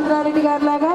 రామచంద్రారెడ్డి గారి లాగా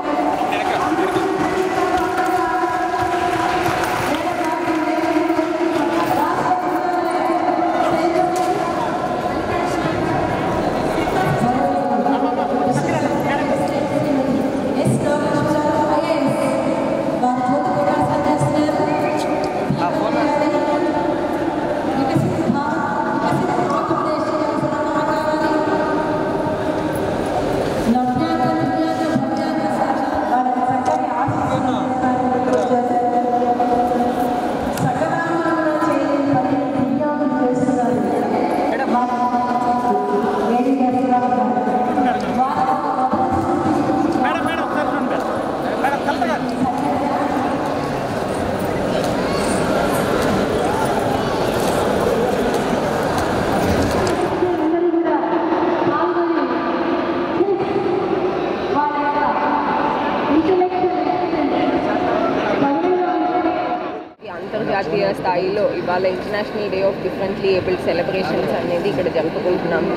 అంతర్జాతీయ స్థాయిలో ఇవాళ international day of differently abled celebrations అనేది ఇక్కడ జరుపుకుంటున్నాము.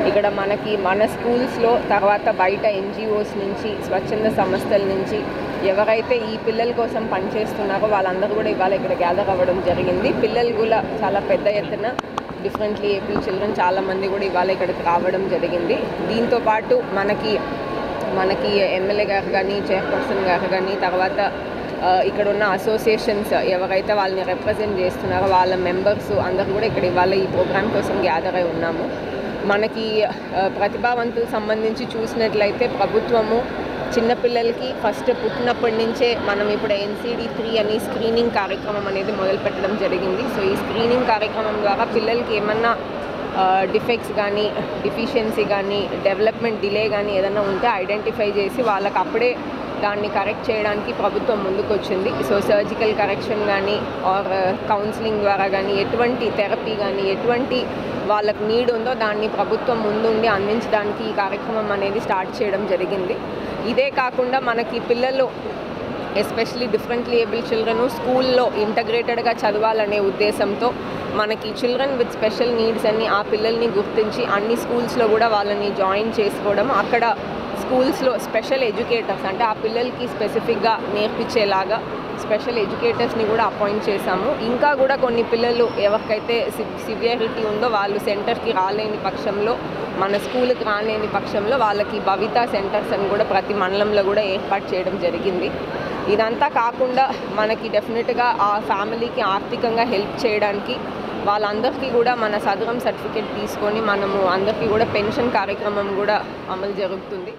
ఇక్కడ మనకి మన స్కూల్స్లో తర్వాత బయట ఎన్జిఓస్ నుంచి స్వచ్ఛంద సంస్థల నుంచి ఎవరైతే ఈ పిల్లల కోసం పనిచేస్తున్నారో వాళ్ళందరూ కూడా ఇవాళ ఇక్కడ గ్యాదర్ అవ్వడం జరిగింది. పిల్లలు కూడా చాలా పెద్ద ఎత్తున డిఫరెంట్లీ ఏబుల్డ్ చిల్డ్రన్ చాలామంది కూడా ఇవాళ ఇక్కడికి రావడం జరిగింది. దీంతోపాటు మనకి ఎమ్మెల్యే గారు కానీ చైర్పర్సన్ గారు కానీ తర్వాత ఇక్కడ ఉన్న అసోసియేషన్స్ ఎవరైతే వాళ్ళని రిప్రజెంట్ చేస్తున్నారో వాళ్ళ మెంబర్స్ అందరూ కూడా ఇక్కడ ఇవాళ ఈ ప్రోగ్రామ్ కోసం గ్యాదర్ అయి ఉన్నాము. మనకి ప్రతిభావంతులకు సంబంధించి చూసినట్లయితే ప్రభుత్వము చిన్నపిల్లలకి ఫస్ట్ పుట్టినప్పటి నుంచే మనం ఇప్పుడు NCD-3 అని స్క్రీనింగ్ కార్యక్రమం అనేది మొదలుపెట్టడం జరిగింది. సో ఈ స్క్రీనింగ్ కార్యక్రమం ద్వారా పిల్లలకి ఏమన్నా డిఫెక్ట్స్ కానీ డిఫిషియన్సీ కానీ డెవలప్మెంట్ డిలే కానీ ఏదైనా ఉంటే ఐడెంటిఫై చేసి వాళ్ళకి అప్పుడే దాన్ని కరెక్ట్ చేయడానికి ప్రభుత్వం ముందుకు వచ్చింది. సో సర్జికల్ కరెక్షన్ కానీ ఆర్ కౌన్సిలింగ్ ద్వారా కానీ ఎటువంటి థెరపీ కానీ ఎటువంటి వాళ్ళకి నీడ్ ఉందో దాన్ని ప్రభుత్వం ముందుండి అందించడానికి ఈ కార్యక్రమం అనేది స్టార్ట్ చేయడం జరిగింది. ఇదే కాకుండా మనకి పిల్లలు ఎస్పెషలీ డిఫరెంట్లీ ఏబుల్ చిల్డ్రన్ స్కూల్లో ఇంటగ్రేటెడ్గా చదవాలనే ఉద్దేశంతో మనకి చిల్డ్రన్ విత్ స్పెషల్ నీడ్స్ అని ఆ పిల్లల్ని గుర్తించి అన్ని స్కూల్స్లో కూడా వాళ్ళని జాయిన్ చేసుకోవడం, అక్కడ స్కూల్స్లో స్పెషల్ ఎడ్యుకేటర్స్ అంటే ఆ పిల్లలకి స్పెసిఫిక్గా నేర్పించేలాగా స్పెషల్ ఎడ్యుకేటర్స్ని కూడా అపాయింట్ చేశాము. ఇంకా కూడా కొన్ని పిల్లలు ఎవరికైతే సివియరిటీ ఉందో వాళ్ళు సెంటర్కి రాలేని పక్షంలో మన స్కూల్కి రాలేని పక్షంలో వాళ్ళకి భవిత సెంటర్స్ అని కూడా ప్రతి మండలంలో కూడా ఏర్పాటు చేయడం జరిగింది. ఇదంతా కాకుండా మనకి డెఫినెట్గా ఆ ఫ్యామిలీకి ఆర్థికంగా హెల్ప్ చేయడానికి వాళ్ళందరికీ కూడా మన సదరం సర్టిఫికేట్ తీసుకొని మనము అందరికీ కూడా పెన్షన్ కార్యక్రమం కూడా అమలు జరుగుతుంది.